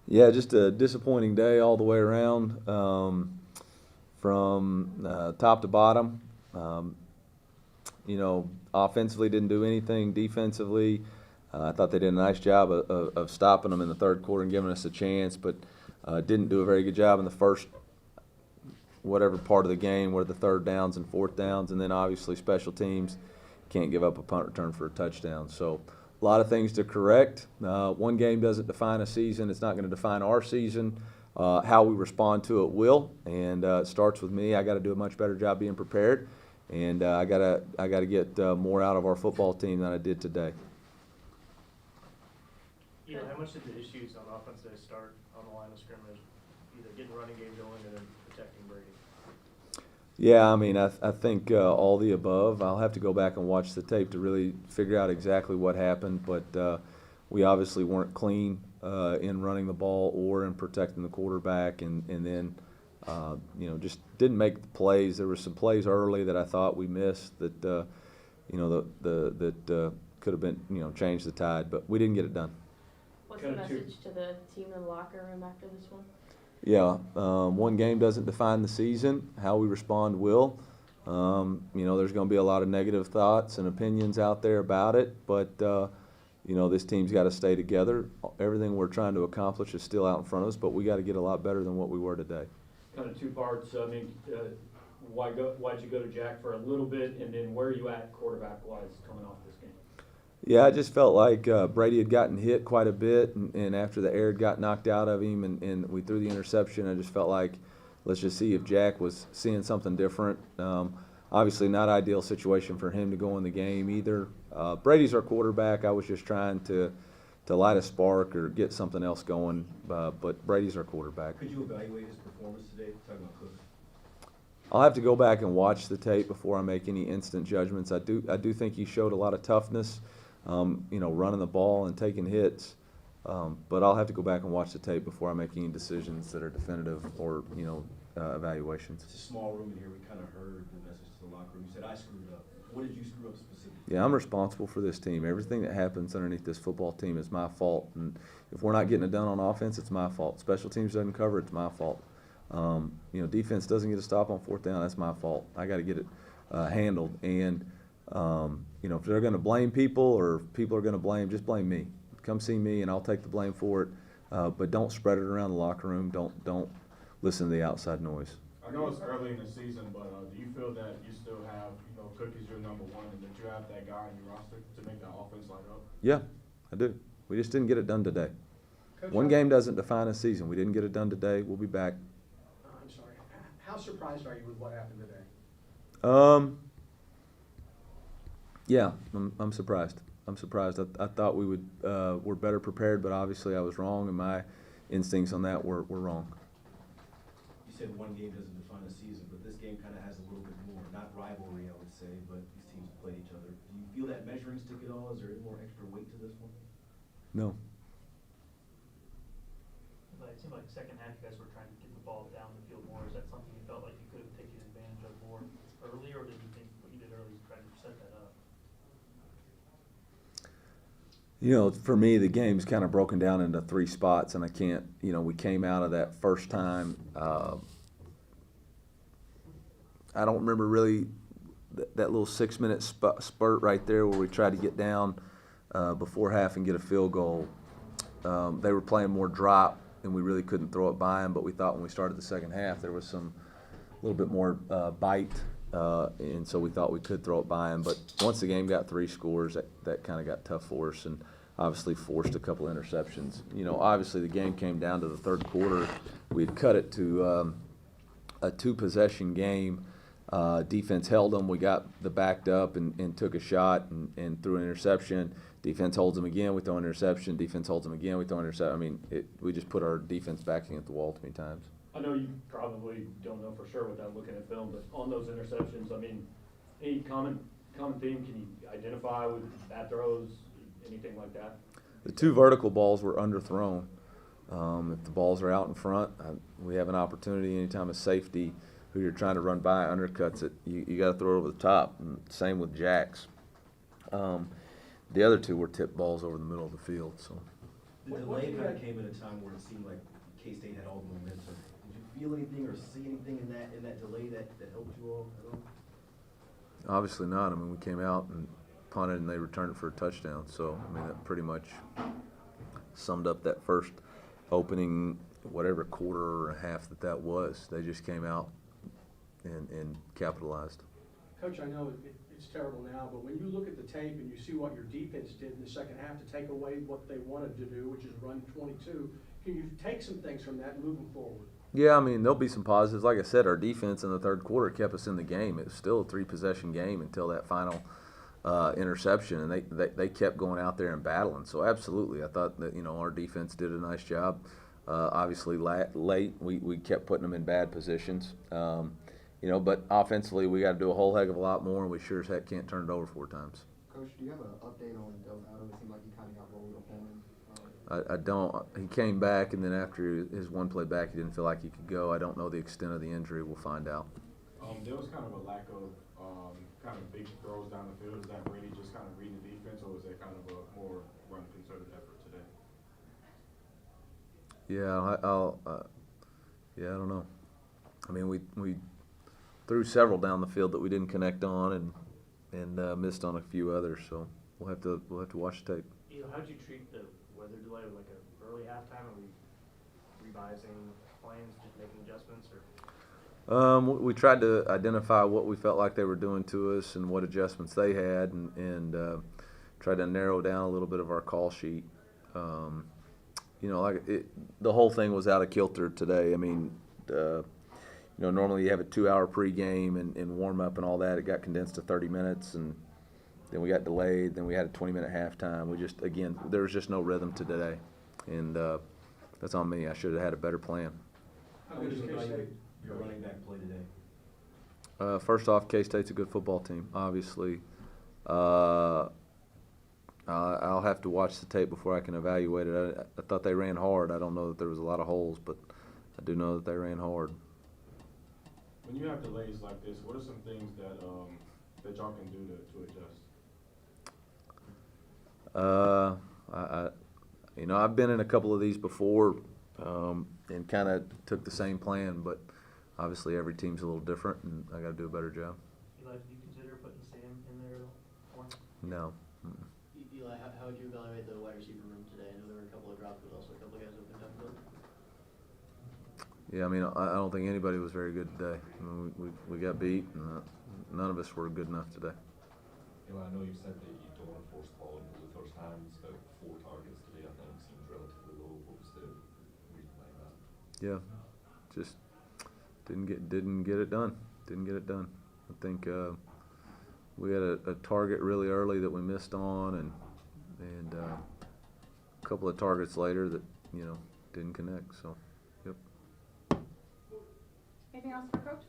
Yeah, just a disappointing day all the way around, from top to bottom. Um, Offensively didn't do anything. Defensively, I thought they did a nice job of stopping them in the third quarter and giving us a chance, but didn't do a very good job in the first whatever part of the game where the third downs and fourth downs, and then obviously special teams can't give up a punt return for a touchdown. So a lot of things to correct. One game doesn't define a season. It's not going to define our season. How we respond to it will, and it starts with me. I got to do a much better job being prepared, and I gotta get more out of our football team than I did today. Eli, how much did the issues on offense today start on the line of scrimmage, either getting the running game going and then protecting Brady? Yeah, I mean, I think all the above. I'll have to go back and watch the tape to really figure out exactly what happened, but we obviously weren't clean in running the ball or in protecting the quarterback, and then just didn't make the plays. There were some plays early that I thought we missed that that could have been changed the tide, but we didn't get it done. What's the message to the team in the locker room after this one? Yeah, one game doesn't define the season. How we respond will. There's going to be a lot of negative thoughts and opinions out there about it, but this team's got to stay together. Everything we're trying to accomplish is still out in front of us, but we got to get a lot better than what we were today. Kind of two parts. I mean, why'd you go to Jack for a little bit, and then where are you at quarterback-wise coming off this game? Yeah, I just felt like Brady had gotten hit quite a bit, and after the air got knocked out of him and we threw the interception, I just felt like let's just see if Jack was seeing something different. Obviously not ideal situation for him to go in the game either. Brady's our quarterback. I was just trying to light a spark or get something else going, but Brady's our quarterback. Could you evaluate his performance today, talking about Cook? I'll have to go back and watch the tape before I make any instant judgments. I do think he showed a lot of toughness. Running the ball and taking hits. But I'll have to go back and watch the tape before I make any decisions that are definitive or, evaluations. It's a small room in here. We kind of heard the message to the locker room. You said, I screwed up. What did you screw up specifically? Yeah, I'm responsible for this team. Everything that happens underneath this football team is my fault. And if we're not getting it done on offense, it's my fault. Special teams doesn't cover, it's my fault. Defense doesn't get a stop on fourth down, that's my fault. I got to get it handled. And if they're going to blame people or people are going to blame, just blame me. Come see me and I'll take the blame for it. But don't spread it around the locker room. Don't listen to the outside noise. I know it's early in the season, but do you feel that you still have, Cook is your number one, and that you have that guy in your roster to make that offense light up? Yeah, I do. We just didn't get it done today. Coach, One game doesn't define a season. We didn't get it done today. We'll be back. I'm sorry. How surprised are you with what happened today? Yeah, I'm surprised. I'm surprised. I thought we were better prepared, but obviously I was wrong, and my instincts on that were wrong. You said one game doesn't define a season, but this game kind of has a little bit more, not rivalry, I would say, but these teams play each other. Do you feel that measuring stick at all? Is there more extra weight to this one? No. But it seemed like the second half you guys were trying to get the ball down the field more. Is that something you felt like you could have taken advantage of more early, or did you think what you did early is trying to set that up? For me, the game's kind of broken down into three spots, and I can't, we came out of that first time. I don't remember really that little 6-minute spurt right there where we tried to get down before half and get a field goal. They were playing more drop, and we really couldn't throw it by them, but we thought when we started the second half there was a little bit more bite, and so we thought we could throw it by them. But once the game got 3 scores, that kind of got tough for us, and obviously forced a couple interceptions. Obviously the game came down to the third quarter. We had cut it to a 2-possession game. Defense held them. We got the backed up and took a shot and threw an interception. Defense holds them again. We throw an interception. Defense holds them again. We throw an interception. I mean, we just put our defense backing at the wall too many times. I know you probably don't know for sure without looking at film, but on those interceptions, I mean, any common theme can you identify with bad throws, anything like that? The 2 vertical balls were underthrown. If the balls are out in front, we have an opportunity anytime a safety who you're trying to run by undercuts it. You got to throw it over the top. And same with jacks. The other 2 were tip balls over the middle of the field. So. The What delay do you kind of guys- came at a time where it seemed like K-State had all the momentum. Did you feel anything or see anything in that delay that helped you all at all? Obviously not. I mean, we came out and punted and they returned it for a touchdown. So, I mean, that pretty much summed up that first opening, whatever quarter or a half that was. They just came out and capitalized. Coach, I know it's terrible now, but when you look at the tape and you see what your defense did in the second half to take away what they wanted to do, which is run 22, can you take some things from that and move them forward? Yeah, I mean, there'll be some positives. Like I said, our defense in the third quarter kept us in the game. It was still a 3-possession game until that final interception, and they kept going out there and battling. So absolutely, I thought that, you know, our defense did a nice job. Obviously, late we kept putting them in bad positions. You know, but offensively, we got to do a whole heck of a lot more, and we sure as heck can't turn it over 4 times. Coach, do you have an update on Delgado? It seemed like he kind of got rolled upon. I don't. He came back, and then after his one play back, he didn't feel like he could go. I don't know the extent of the injury. We'll find out. There was kind of a lack of kind of big throws down the field. Is that Brady just kind of reading the defense, or was that kind of a more run concerted effort today? Yeah, I don't know. I mean, we threw several down the field that we didn't connect on, and missed on a few others. So we'll have to watch the tape. You know, how'd you treat the weather delay, like an early halftime? Are we revising plans, just making adjustments, or? We tried to identify what we felt like they were doing to us and what adjustments they had, and tried to narrow down a little bit of our call sheet. You know, the whole thing was out of kilter today. I mean, you know, normally you have a 2-hour pregame and warm up and all that. It got condensed to 30 minutes, and then we got delayed. Then we had a 20-minute halftime. We just, again, there was just no rhythm to today, and that's on me. I should have had a better plan. How good is K-State? Your running back play today? First off, K-State's a good football team, obviously. I'll have to watch the tape before I can evaluate it. I thought they ran hard. I don't know that there was a lot of holes, but I do know that they ran hard. When you have delays like this, what are some things that y'all can do to adjust? You know, I've been in a couple of these before, and kind of took the same plan, but obviously every team's a little different, and I got to do a better job. Eli, did you consider putting Sam in there at all? No. Eli, how would you evaluate the wide receiver room today? I know there were a couple of drops, but also a couple of guys opened up. Yeah, I mean, I don't think anybody was very good today. I mean, we got beat, and none of us were good enough today. Eli, I know you said that you don't want to force the ball into the first time. It's about 4 targets today. I think it seems relatively low. What was the reason behind that? Yeah, just didn't get it done. Didn't get it done. I think we had a target really early that we missed on, and a couple of targets later that, you know, didn't connect. So, yep. Anything else for Coach?